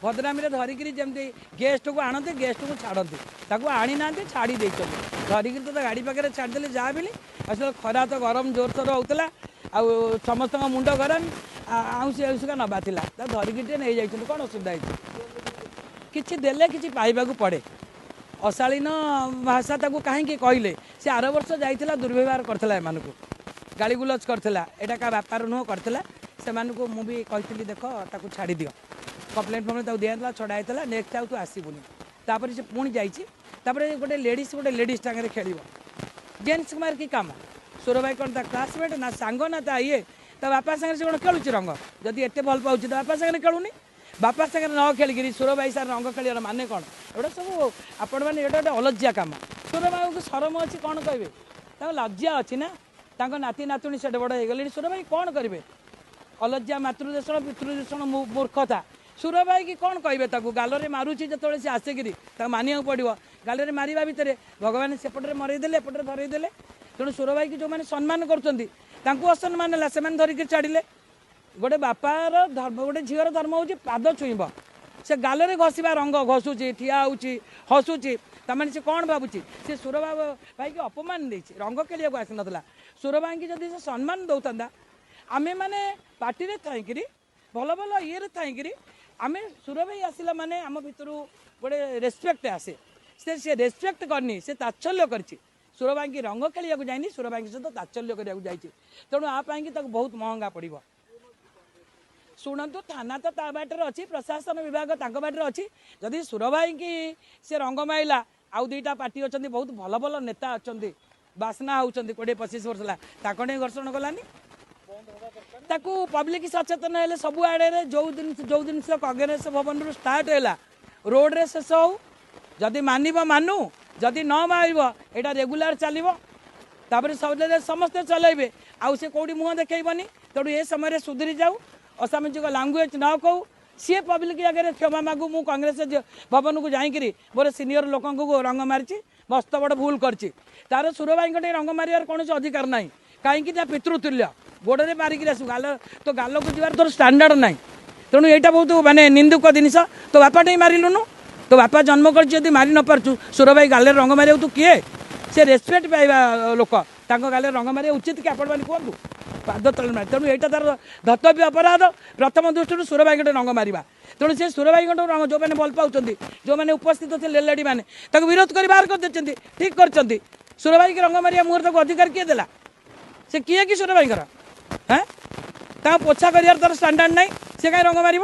भद्रामी धरिकी जमी गेस्ट को आणते गेस्ट को छाड़ती ताको आनी ना छाड़ी धरिकी तो गाड़ी पाखे छाड़देले जहाँ भी असल खरा तो गरम जोरसोर होता आ समस्त मुंड गरम आउसी आउसिका नवा धरिकी नहीं जाइए कौन असुविधा किसी देले कि पाइबा पड़े अशालीन भाषा ताको कहीं कहले सी आर वर्ष जाइला दुर्व्यवहार करथिला एमान को गाली गुलज करथिला एटा का व्यापार नुह करथिला से मुझे कही देख ताको छाड़ी दियो कंप्लेंट फम्प्लेट दिया छड़ाई नेक्स्ट टाइम तू आसबुनि तापर से पुणी जापर गोटे लेडीज टांगे खेल जेन्स कुमार की काम सुर भाई कौन क्लासमेट ना सांग ना ता ये ता बापा सागर से कौन खेलुची रंग जदि एत भल पाँच बापा सागर खेलुनी बापा सागर न खेलिकी सुर भाई सार रंग खेल माने कौन एटा सब आपण मैंने ये गोटे अलज्जा कम सुर भाई को शरम अच्छी कौन कहे लज्जा अच्छी ना नाती नातुणी से बड़ हो गले सुर भाई कौन करेंगे अलज्जा मातृदेशन पितृदेशन मूर्खता सुर भाई की कौन कहे गाल मारुची जो सी आसिकी मानिया पड़ो गाल मारिबा भितर भगवान सेपटे मरईदे एपटे धरईदे तेणु सुर भाई की जो मैंने सम्मान कर असम्मान है से धरिकी छाड़े गोटे बापार धर्म गोटे झीवर धर्म हूँ पाद छुईब से गाल में घषा रंग घसुची ठिया होची हसुची तमें से कौन भावुची से सुर भाई की अपमान दे रंग खेलिया को आसी ना सुर भाई की जब से सम्मान दौता आमे मैंने पार्टी में थी भल भल ये थी आमे सुर भाई आसला माने आम भितर गोटे रेस्पेक्ट आसे से रेस्पेक्ट करनी से तात्सल्य करछि सुर भाई की रंग खेलिया जाइनी सुर भाई सहित तात्सल्य करने जाइए तेणु आपाई बहुत महंगा पड़ो शुणु थाना तो ता बाटर अच्छी प्रशासन विभाग बाटर अच्छी जदि सुर भाई की से रंग माइला आउ दुईटा पार्टी अच्छा बहुत भल भल नेता अच्छा बासना होती 20-25 वर्ष है घर्षण गलानी ताकू पब्लिक सचेतन है सब आड़े जो जिनस कांग्रेस भवन रू स्टार्ट है रोड रे शेष हो जदि मानव मानु जदि न मारिब एटा रेगुलर चलो समस्ते चलेबे आउ से कौटी मुह देखनी तेणु ये समय सुधरी जाऊ असामाजिक लांगुएज न कहू सी पब्लिक आगे क्षमा मागू मु कांग्रेस भवन को जाकि मोर सीनियर लोक रंग मारी मस्त बड़ भूल कर तार सुर भाई रंग मार कौन अधिकार ना कहीं पितृतुल्य गोड़े मारिकी आसू गाल तो गाल को जीवार तोर स्टैंडर्ड ना तेणु यहाँ बहुत मानने निंदुक जिनस तो बापाटे मारिलुनु तो बापा जन्म कर मारी न पार्चु सुर भाई गाल रंग मारे तू किए से रेस्पेक्ट पाइबा लोक गाल रंग मारे उचित कि आपण मैंने कहतु पाद तले मारे तेणु यहाँ तार धर्तव्य अपराध प्रथम दृष्टि सुर भाई रंग मार तेणु से सुर भाई रंग जो मैंने भल पाँच जो मैंने उपस्थित थे लेडी मैंने विरोध कर बाहर कर ठीक कर सुर भाई की रंग मारिया मुहर तक अधिकार किए देला से किए कि सुर भाई हाँ पोछा कर तार स्टैंडर्ड ना सी कहीं रंग मार